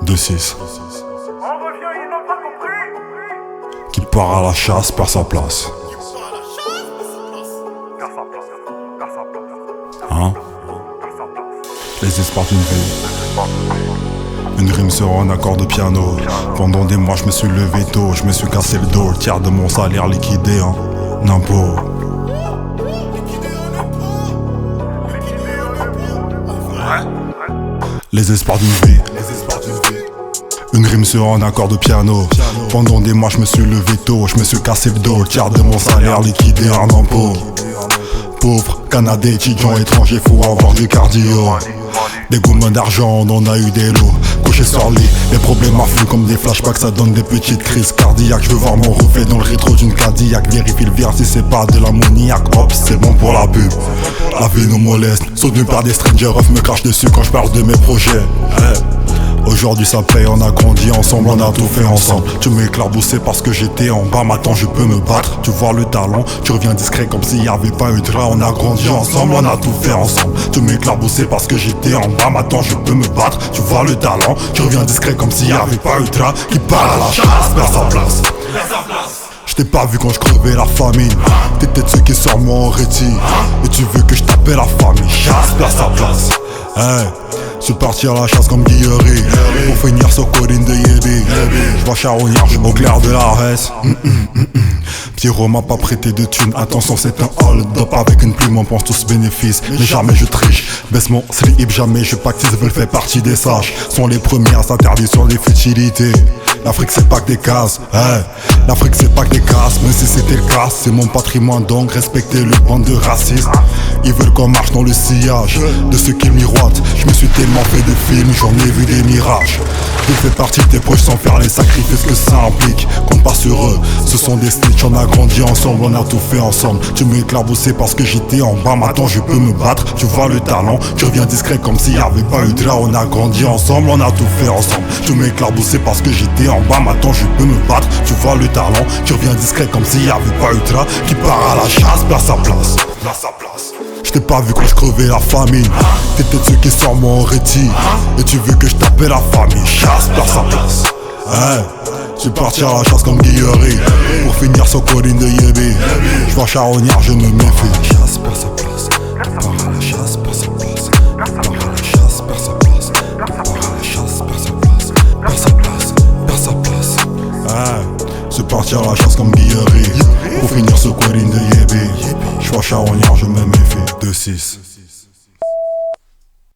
2-6. Qui part à la chasse perd sa place. Hein? Les espoirs d'une vie. Une rime sur un accord de piano. Pendant des mois je me suis levé tôt, je me suis cassé le dos. Le tiers de mon salaire liquidé en impôt. Les espoirs d'une vie. Une rime sur un accord de piano. Pendant des mois je me suis levé tôt, je me suis cassé le dos. Le tiers de mon salaire liquidé en impôt. Pauvre, Canadien, étudiant, étranger, faut avoir du cardio. Des gourmands d'argent, on en a eu des lots. Couché sur le lit, les problèmes affluent comme des flashbacks, ça donne des petites crises cardiaques. Je veux voir mon reflet dans le rétro d'une Cadillac. Vérifie le verre si c'est pas de l'ammoniaque. Hop, c'est bon pour la pub. La vie nous moleste, soutenu par des strangers off me crache dessus quand je parle de mes projets. Aujourd'hui ça paye, on a grandi ensemble, on a tout fait ensemble. Tu m'éclaboussais parce que j'étais en bas, maintenant je peux me battre. Tu vois le talent, tu reviens discret comme s'il y avait pas eu de drap. On a grandi ensemble, on a tout fait ensemble. Tu m'éclaboussais parce que j'étais en bas, maintenant je peux me battre. Tu vois le talent, tu reviens discret comme s'il y avait pas eu de drap. Qui part à la chasse, perd sa place. Je t'ai pas vu quand je crevais la famine. T'étais de ceux qui sortent moi en rétine. Et tu veux que je t'appelle la famille. Chasse, perd sa place. Je suis parti à la chasse comme Guillery. Pour finir sur colline de Yébi. Je vois charognard, au clair de la reste. Pierrot m'a pas prêté de thunes. Attention, c'est un hold-up. Avec une plume on pense tous bénéfices. Mais jamais je triche. Baisse mon slip, jamais je pactise. Veulent faire partie des sages. Sont les premiers à s'interdire sur les futilités. L'Afrique c'est pas que des cases, l'Afrique c'est pas que des cases. Même si c'était le cas, c'est mon patrimoine, donc respectez le bande de racistes. Ils veulent qu'on marche dans le sillage de ceux qui miroitent. Je me suis tellement fait de films, j'en ai vu des mirages. Je fais partie de tes proches sans faire les sacrifices que ça implique. Compte pas sur eux, ce sont des snitch, on a grandi ensemble, on a tout fait ensemble. Tu m'éclaboussais parce que j'étais en bas, maintenant je peux me battre. Tu vois le talent, tu reviens discret comme s'il y avait pas eu de là. On a grandi ensemble, on a tout fait ensemble. Tu m'éclaboussais parce que j'étais en bas, maintenant je peux me battre. Tu vois le talent, tu reviens discret comme s'il y avait pas eu de là. Qui part à la chasse, perd sa place. Je t'ai pas vu quand je crevais la famine. T'étais de ceux qui sortent moi en rétine. Et tu veux que je t'appelle la famille. Chasse, perd sa place. Je suis parti à la chasse comme Guillery. Pour finir sur colline de Yébi. Je vois charognard, je me méfie. Chasse, perd sa place. Part à la chasse, perd sa place. Part à la chasse, perd sa place. Part à la chasse, perd sa place. Perd sa place, perd sa place. Je suis parti à la chasse comme Guillery. Pour finir sur colline de Yébi. Je vois charognard, je me méfie. 2-6.